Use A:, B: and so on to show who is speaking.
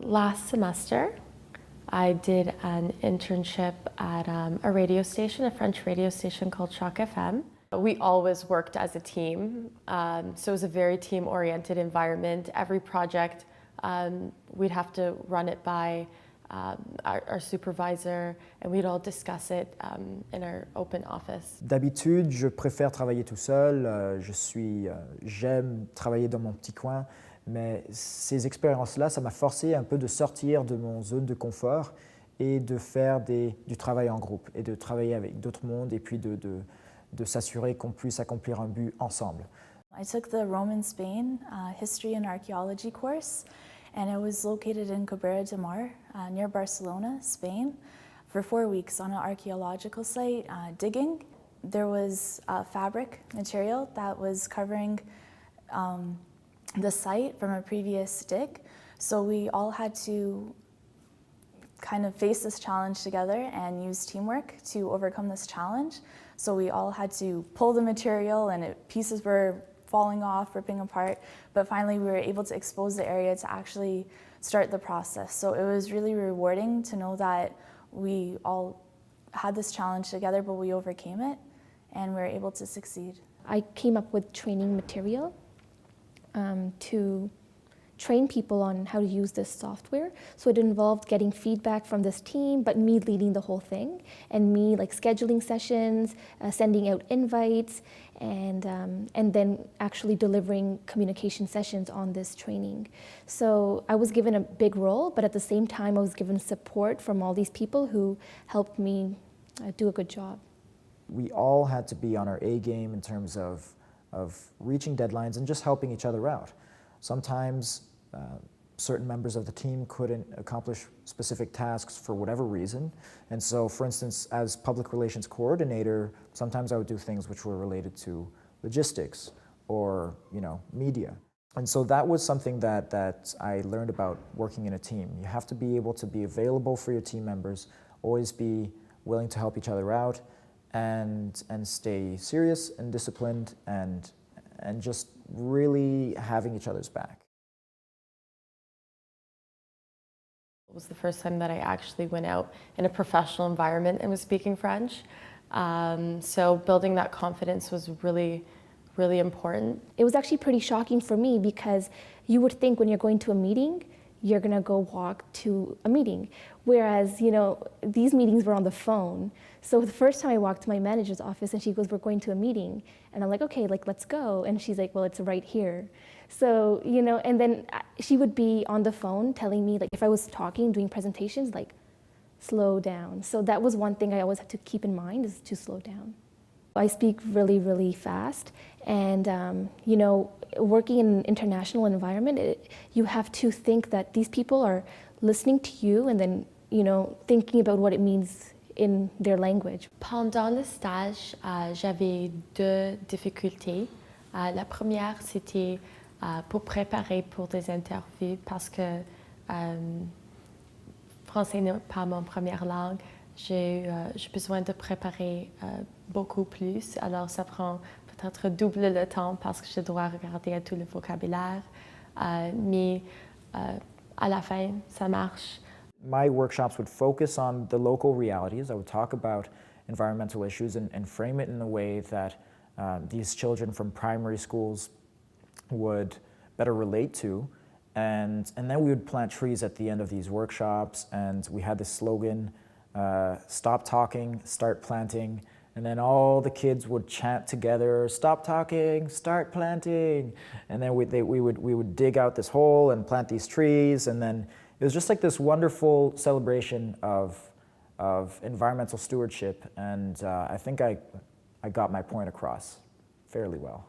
A: Last semester, I did an internship at a radio station, a French radio station called Shock FM. We always worked as a team, so it was a very team-oriented environment. Every project, we'd have to run it by our supervisor, and we'd all discuss it in our open office.
B: D'habitude, je préfère travailler tout seul. J'aime travailler dans mon petit coin, mais ces expériences-là, ça m'a forcé un peu de sortir de mon zone de confort et de faire du travail en groupe et de travailler avec d'autres mondes et puis de s'assurer qu'on puisse accomplir un but ensemble.
C: I took the Roman Spain History and Archaeology course, and it was located in Cabrera de Mar, near Barcelona, Spain, for 4 weeks on an archaeological site, digging. There was fabric material that was covering the site from a previous dig, so we all had to kind of face this challenge together and use teamwork to overcome this challenge. So we all had to pull the material, and pieces were falling off, ripping apart, but finally we were able to expose the area to actually start the process. So it was really rewarding to know that we all had this challenge together, but we overcame it and we were able to succeed.
D: I came up with training material to train people on how to use this software. So it involved getting feedback from this team, but me leading the whole thing, and me like scheduling sessions, sending out invites, and then actually delivering communication sessions on this training. So I was given a big role, but at the same time I was given support from all these people who helped me do a good job.
B: We all had to be on our A game in terms of reaching deadlines and just helping each other out. Sometimes certain members of the team couldn't accomplish specific tasks for whatever reason. And so, for instance, as public relations coordinator, sometimes I would do things which were related to logistics or, media. And so that was something that I learned about working in a team. You have to be able to be available for your team members, always be willing to help each other out, and stay serious and disciplined and just really having each other's back.
A: It was the first time that I actually went out in a professional environment and was speaking French. So building that confidence was really, really important.
D: It was actually pretty shocking for me because you would think when you're going to a meeting, you're gonna go walk to a meeting. Whereas, these meetings were on the phone. So the first time I walked to my manager's office and she goes, "We're going to a meeting." And I'm like, "Okay, let's go." And she's like, "Well, it's right here." So, and then she would be on the phone telling me, if I was talking, doing presentations, slow down. So that was one thing I always had to keep in mind, is to slow down. I speak really, really fast, and working in an international environment, you have to think that these people are listening to you and then, thinking about what it means in their language.
A: Pendant le stage, j'avais deux difficultés. La première, c'était pour préparer pour des interviews parce que français n'est pas ma première langue. J'ai besoin de préparer beaucoup plus, alors ça prend peut-être double le temps parce que je dois regarder à tout le vocabulaire, mais à la fin, ça marche.
B: My workshops would focus on the local realities. I would talk about environmental issues and frame it in a way that these children from primary schools would better relate to. And then we would plant trees at the end of these workshops, and we had this slogan, stop talking, start planting. And then all the kids would chant together, stop talking, start planting. And then we would dig out this hole and plant these trees. And then it was just like this wonderful celebration of environmental stewardship. And I think I got my point across fairly well.